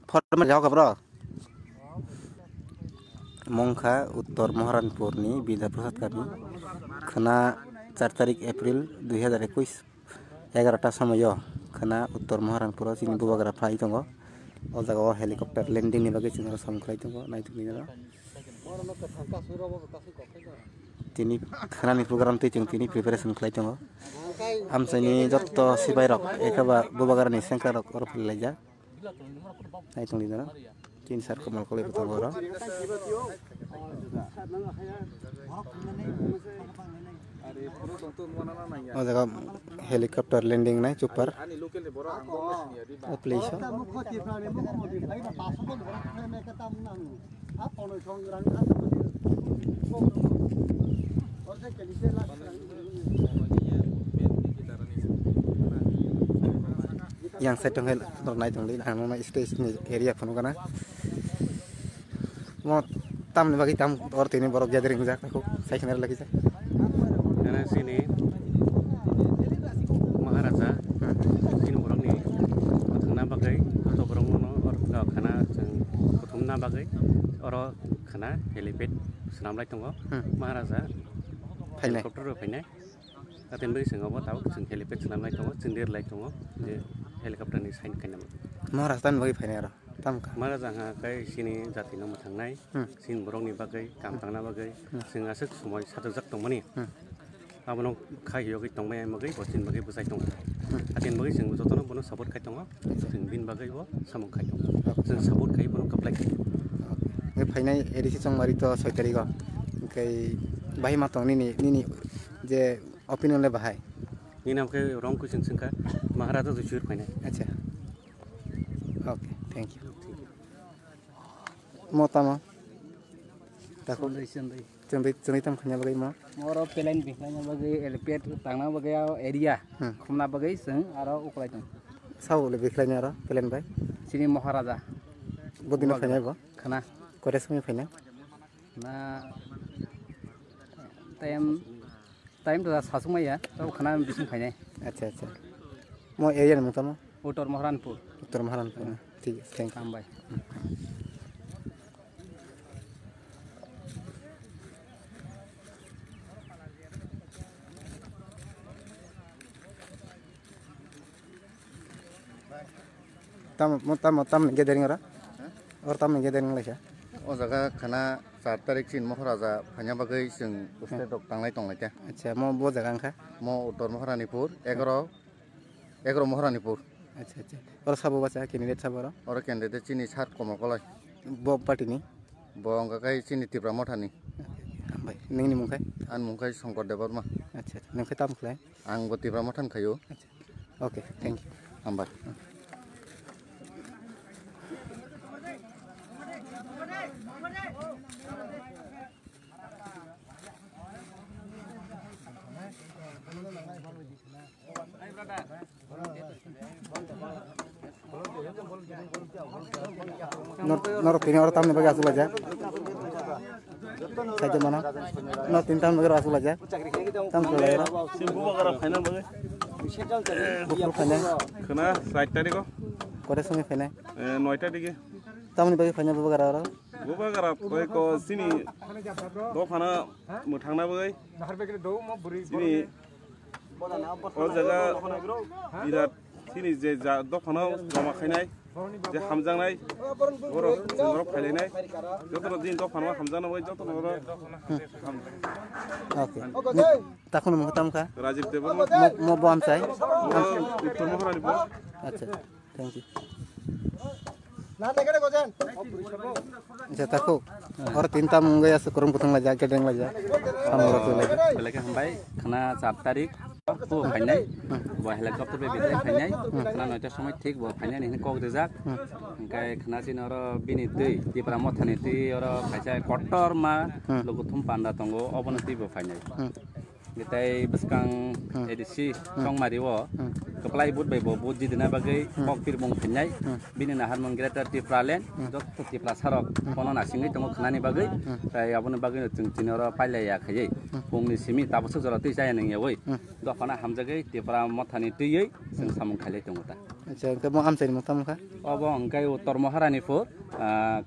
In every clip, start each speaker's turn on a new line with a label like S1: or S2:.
S1: फटमा जाओ कब्रो मंखा उत्तर महारानपुरनि बिदा प्रसाद गामि खना 4 तारिख एप्रिल 2021 11टा समय खना उत्तर महारानपुर चिनि बुबाग्रा फाइ दङ ओ जागाव हेलिकप्टार लेन्डिं नि बागै जों समख्लाय दङ नायथुनिनो तिनि खनानि प्रग्राम जों तिनि प्रिपारेसन खालाय दङ आमसानि जत्त सिबाय रक एखाबा बुबाग्रानि सेंक्रा रक और फैलायजा नायथुनिनो तीन सार कमल कले दङ र ओ जगह हेलिकप्टर लैंडिंग नाय चुपर place yang setong hel naik tong lin ang naik stage ni area pun kana mo tam ni bagi tam or tini borok gathering jak aku saya kenal lagi saya
S2: karena sini Maharaja sini borok ni thangna bagai to borok mono or khana thumna bagai or khana helipad senam lai tongo Maharaja helicopter ro painai aten bai singaw taw sing helipad senam lai tongo sindir lai tongo je helicopter ni sign kainam
S1: Maharaja bagi painai ro tam ka
S2: Maharaja ha kai sini jati no mathangnai sin borok ni bagai kam tangna bagai singa sek somoy satajak tongmani abono khaiyo gi tongmai magai bochin bagai busai tong aten bagai sing jotono bono support khai tongo sing bin bagai bo samung khai tong sing support khai bono kaplai
S1: nge painai edisi song mari to 6 tarik kai bahi matong ni je opinion le bahai
S2: ni nam ke rong ku sing sing ka Maharaja to sure painai
S1: acha okay thank you motama tako चंदई तम खन्या बगै म
S3: मोर पेलाइन बिखलाइन बगै एलपेट तांना बगै area खमना बगै जों आरो उखलाय दं
S1: सावले बिखलाइन आरो पेलाइन bye
S3: सिनि महाराजा
S1: बदिना खन्या बो
S3: खाना
S1: करे समय फैना
S3: ना टाइम तो सासुमाया तो खाना बिसिम फैनाय
S1: अच्छा अच्छा म एरिया न मतमा
S3: उत्तर महारानपुर
S1: ठीक है थैंक
S3: यू बाय
S1: तम गेदरिंग रा और तम गेदरिंग लायसा
S4: ओ जगह खाना 4 तारिख सिन महाराजा फान्या बागै जों स्टेट अफ थांनाय दंलायते
S1: अच्छा म बो जगह अंखा
S4: म उत्तर महारानीपुर 11 महारानीपुर
S1: अच्छा अच्छा और साबो बासा कैंडिडेट साबो
S4: और कैंडिडेट चिनि सार कमल कलाय
S1: बो पार्टी नि
S4: बो अंगाखाय चिनि तिब्रा मथानि
S1: भाई नोंनि मुंखाय
S4: आन मुंखाय शंकर देबर्मा
S1: अच्छा नोंखाय ताम खलाय
S4: आं बो तिब्रा मथान खायो
S1: अच्छा ओके थैंक यू
S4: हामबाय
S1: नर तीन और तामने बगे आसुला जा साइज माना नर तीन तामने बगे आसुला जा ताम चले
S2: सिम्बु बगरा फाइनल बगे
S1: बुकल फाइनल
S2: खना 7 तारिख
S1: करे समय फाइनल
S2: 9 तारिख
S1: तामने बगे फाइनल बगरा रो
S2: बुबागरा को सिनी दो फाना मुथांना बगे सिनी ओ जगह बिराद सिनी जे दो फाना जमा खायनाय जे हामजांनाय बर फायलायनाय जतनो दिन दो फाना हामजाना बय जतनो
S1: ओके ताखुन मुहताम का
S2: राजीव देव
S1: मो बम चाइ
S2: उत्तर महारानीपुर
S1: अच्छा थैंक यू ना देखरे गोजन अच्छा ताको और तीन ताम गया से करम पतंग ला जा के डेंग ला जा हमरो तो
S3: लगे हम भाई खाना 7 तारिख को फाइनाय बो हेलिकप्टर पे बिदाय फाइनाय खाना 9टा समय ठीक बो फाइनाय नि कक देजाक ओंखाय खाना सिन और बिनि दै दिपरा मथानि दै और फाइसा कट्टर मा लोगो थुम पान्दा तंगो अबन दै बो फाइनाय Gitai beskang edisi song mariwo keplai bud bai bo bud jidina bagai kok pir mong penyai bini nahar menggreta ti pralen dok ti plasarok kono nasingi tongo khnani bagai tai abun bagai tung tinoro pailai ya khayai pungni simi tabusu jora ti jaya neng yawai dok kana hamjagai ti pra mothani tiyei sing samung khalai tongo ta
S1: acha ke mo amsai mo tam kha
S3: obo engkai uttor maharani pur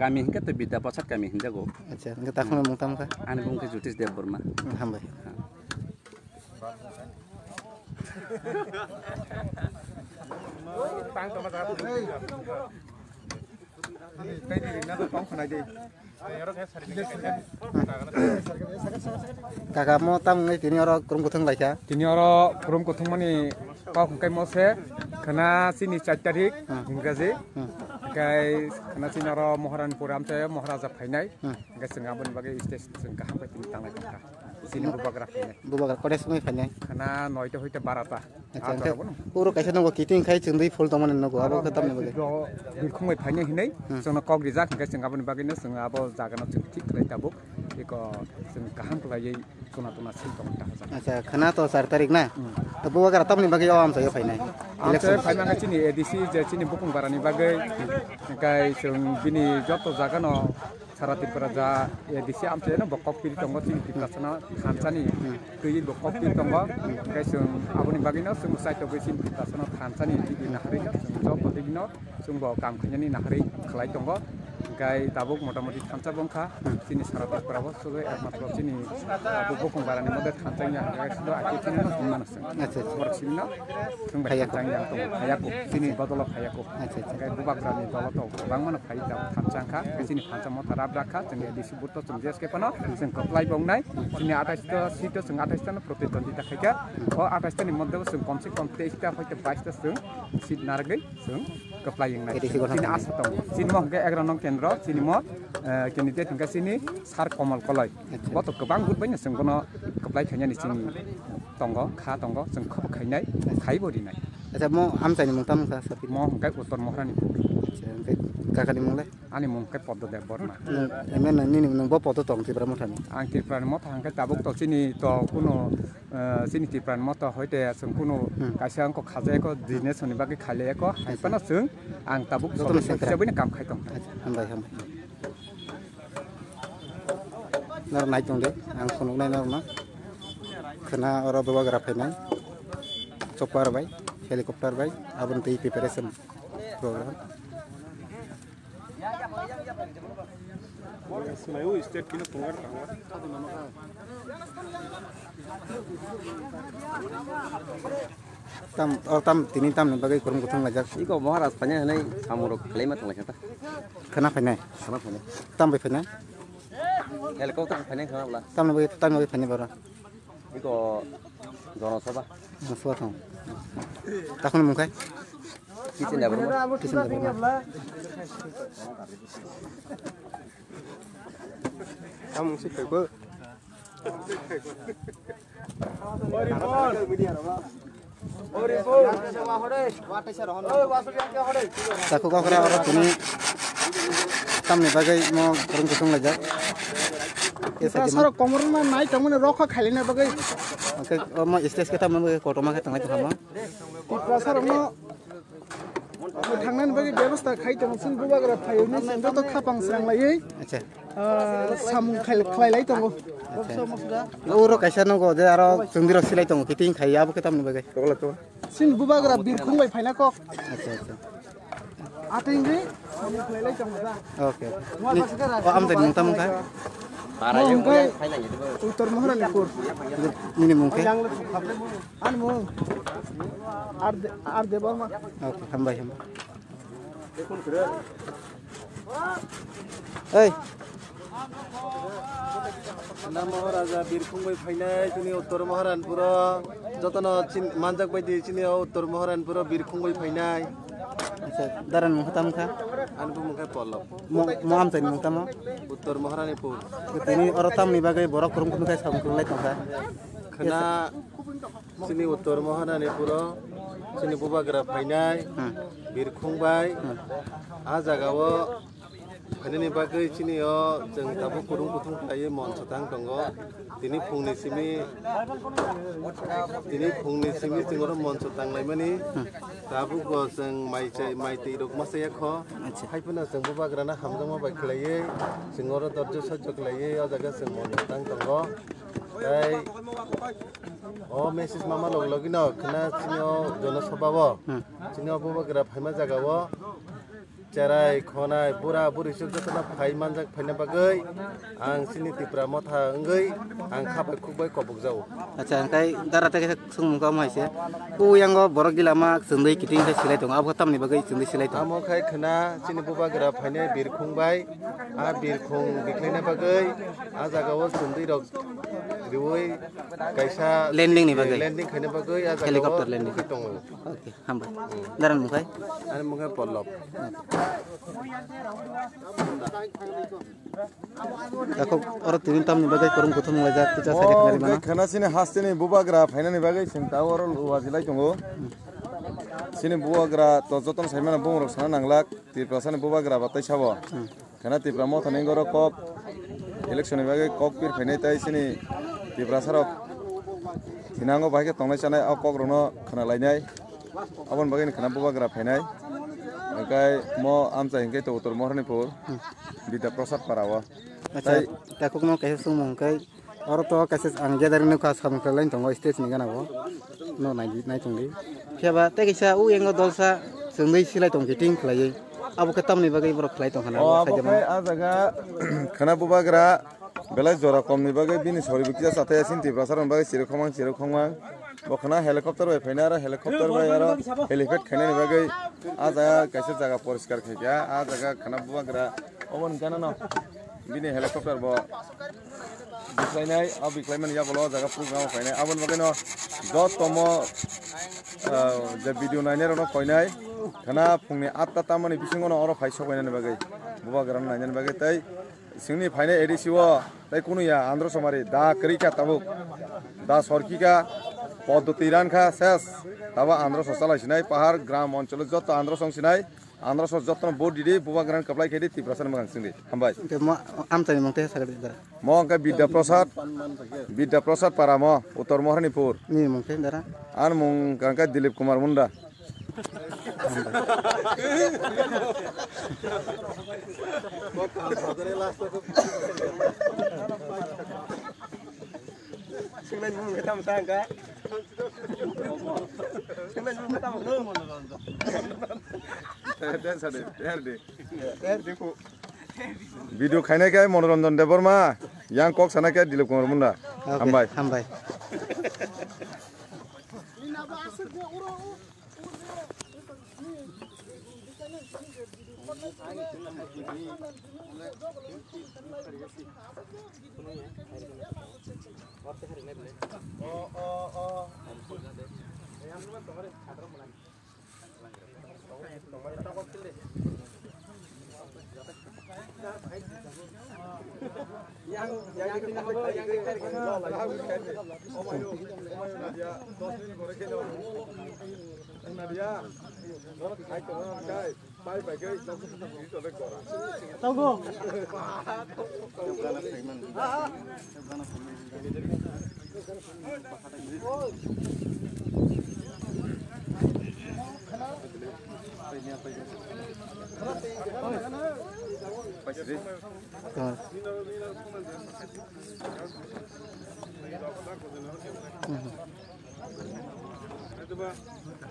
S3: kami hingke te bidya pasat kami hinjago
S1: acha ke takhon mo tam kha
S3: ani bungke jutis dev burma
S1: hambai kakak mau tam ngai tini orang kurung kutung baca
S5: tini orang kurung kutung mani kau kai mose kena sini 4 tarik hingga je kai kena sini orang moharan puram saya moharaja phainai kai sengabun bagai stage sengkah sampai tini tanglai tangka sini bubagraf ini
S1: bubagraf kodes sungai phainai
S5: kena 9 ta hoite 12 ta
S1: acha puro kaisa nunggu kiting khai chungdui phul tongman nunggu abo khatam ne bagai
S5: birkhumai phainai hinai sona kok rijak kai sengabun bagai ne seng abo jagana tik khlai tabuk iko seng kaham khlai tuna tuna sil tong ta
S1: acha khana to 4 tarik na to bubagraf tam ne bagai awam sayo phainai
S5: election phaimanga chini edisi je chini bukung barani bagai kai seng bini joto jagano sarati peraja edisi amse no bokok piri tongo chini diplasana thansani tui bokok piri tongo kai seng aboni bagino seng sai to besin diplasana thansani di nahari no seng job podigino seng bo kam khanyani nahari khlai tongo kai tabuk motamoti thansa bongkha chini sarati perabo sugai ekmatro chini bukung barani mode thansanya kai sudo aki chini no manaseng
S1: acha
S5: work chini no seng thansanya to hayako chini bodolo hayako
S1: acha
S5: kai bubagrani dolo to bangmano phai ta thansangkha chini thansa mo tarab rakha chini edisi buto chung jeske pano seng koplai bongnai chini 28 ta sito seng 28 ta प्रतिद्वंदिता खाइका o 28 ta ni moddhe seng komse kom 23 ta hoite 22 ta seng sit nargai seng koplai yengnai chini asa tong chini mo ke 11 nong kendro chini mo candidate hingka chini sar komal koloi boto kobang gut baina seng bono koplai khainani chini tongo kha tongo seng khop khainai khaibo rinai
S1: acha mo amsai ni mungtam kha sapi
S5: mo hingkai uttor mohrani
S1: kakak ni mungle
S5: ani mungkai poddo de borma
S1: emen ni nung bo poto tong ti pra mothani
S5: ang tipran mot hangkai tabuk to chini to kuno chini tipran mot hoite seng kuno kaisa ko khaje ko business ni bagi khale ko haipana seng ang tabuk so sebine kam khai tong
S1: hambai hambai nar nai tong de ang khonok nai nar na khana ora bubagraf phainai chopper bai helicopter bai abun tei preparation program tam tini tam ne bagai kurung kutung lajak
S3: iko maharaj panya hanai samurok klaima tong lakata
S1: khana phainai tam bai phainai
S3: helicopter phainai khana bla
S1: tam ne bagai phainai bara
S3: iko jono soba
S1: maswa thong takhon mungkai
S3: kitchen da burma
S1: kisim da bara
S6: Kamu sih kebo.
S1: taku kau kira orang ini tam ne bagai mo kurung kutung lajak
S6: Saro komor ma nai tamu ne rokha khali na bagai.
S1: oke mo stage kita mo koto ma ka tangai thama
S6: Saro mo थांनानै बागै बेबस्था खायदों जों बुबाग्रा फायौनि जोंथ' खापां स्रांलायै
S1: acha
S6: सामु खायलाय दङ
S1: uro kaisa nunggu de aro chungdiro silai tongo kiting khai abo ke tam ne bagai
S6: सिन बुबाग्रा बिरखुंबाय फायना कक
S1: acha acha
S6: आतैंगै सामु खायलाय दङ दा
S1: oke o am tadi mungtam ka
S3: para yung phainai gitu
S6: Uttar Maharanipur
S1: ini mungkin
S6: आन मु are देबर मा
S1: oke hambai hambai ei
S7: महाराजा बिरखुंबाय फायनाय जोंनि उत्तर महारानपुर जतन मानजाक बायदि जोंनि उत्तर महारानपुर बिरखुंबाय फायनाय
S1: acha daran mungtam ka
S7: आंबो मुखाय Pallav
S1: mo am tadi mungtam
S7: Uttar Maharanipur
S1: ini oro tam ni bagai borok kurung kutung kai samung lai tongka
S7: खोना जोंनि उत्तर महारानीपुर जोंनि बुबाग्रा फायनाय बिरखुंबाय आ जागाव फायनायनि बागै जोंनियाव जों दाबो गुदुं गुदुं थायो मन सथां दङ Tini fungni simi tingoro monso tanglai mani tabu go seng mai ti rok masaya kho haipuna seng bubagrana hamjama bai khlaiye singoro dorjo sajjo khlaiye o jaga seng mon tang tongo tai o message mama logino khna sinyo jono sababo sinyo bubagra phaima jagawo cerai khonai bura buri sujatna phai manjak phaina bagai ang sini tipra motha ngai ang khabai khukbai kobuk jau
S1: acha kai darata ke sung ka mai se u yango borok gilama sendai kiting ka silai tong abo tamni bagai sendai silai tong
S7: amo khai khna sini bubagra phaina birkhungbai a birkhung biklaina bagai a jagao sendai rok riwoi kaisa
S1: landing ni bagai
S7: landing khaina bagai a jagao
S1: helicopter landing
S7: tongo
S1: oke hamba daran mukai
S7: ani mukai pollop
S1: Aku orang tuin tam ni bagai korang kutum ngajak kita sari dari mana?
S8: Karena sini khas sini bubagra phaina ni bagai sing tahu orang wajilai tunggu. Sini bubagra tojoton sai mana bungrok sana nanglak tiprasan bubagra batai sabo. Karena tipramo thani goro kok election ni bagai kok pir phaina tai sini tiprasarok tinango bagai tongnai sanai au kok rono khana lainai. Abon bagai ni khana bubagra phainai. Engkai mo amsa engkai to utor Moharnipur Bida Prasad Parawa.
S1: Acha takuk mo kaise sumong kai or to kaise angge dari nu ka sam lain tongo stage ni gana bo no nai tongli kheba te kisa u yengo dolsa sendai silai tong kiting khlai abu katam ni bagai borok khlai tong khana
S8: saja mai a jaga khana bubagra belai jora kom ni bagai bini sori bikya sate asin ti prasaron bagai siro khomang bokna helicopter bai phaina ara helicopter bai ara helipad khane ni bagai a jaga kaise jaga poriskar khaikya a jaga khana bubagra obon kana no bini helicopter bo biklainai a biklaiman ya bolo jaga program phainai abon bagai no dot tomo je video naine ro phainai khana phungni 8 ta mani bisingono oro phaisok bainani bagai bubagra naine bagai tai singni phainai edisiwo tai kunuya andhra somari da krika tabuk da sorkika পদ্ধতি রানখা শেষ তাবা Andhra সচালাই Sinai পাহাড় গ্রাম অঞ্চল যত Andhra song Sinai Andhra song যত boat দিদি বুবাগ্রান কাপলাই খেদি তিপ্রাসান মাং সিংদি হামবাই
S1: আমতানি মংতে সাগর দara
S8: ম অঙ্কা বিদ্যা প্রসাদ পারাম উত্তর মহারানীপুর
S1: নি মংতে dara
S8: আর মুং কাঙ্কা Dilip Kumar Munda
S6: Singlan mo kita matangga. Singlan mo kita magdum.
S8: Video খাইনা কে মনোরঞ্জন দেববর্মা ইয়াং কক সানা কে দিলীপ কুমার মুন্ডা
S1: হামবাই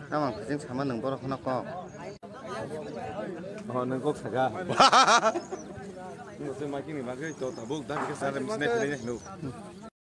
S4: Kamu kucing sama neng borok nak kok.
S8: Oh neng kok saga. Ini saya makin ni bagai tu tabuk dah kita sana mesti nak ni nu.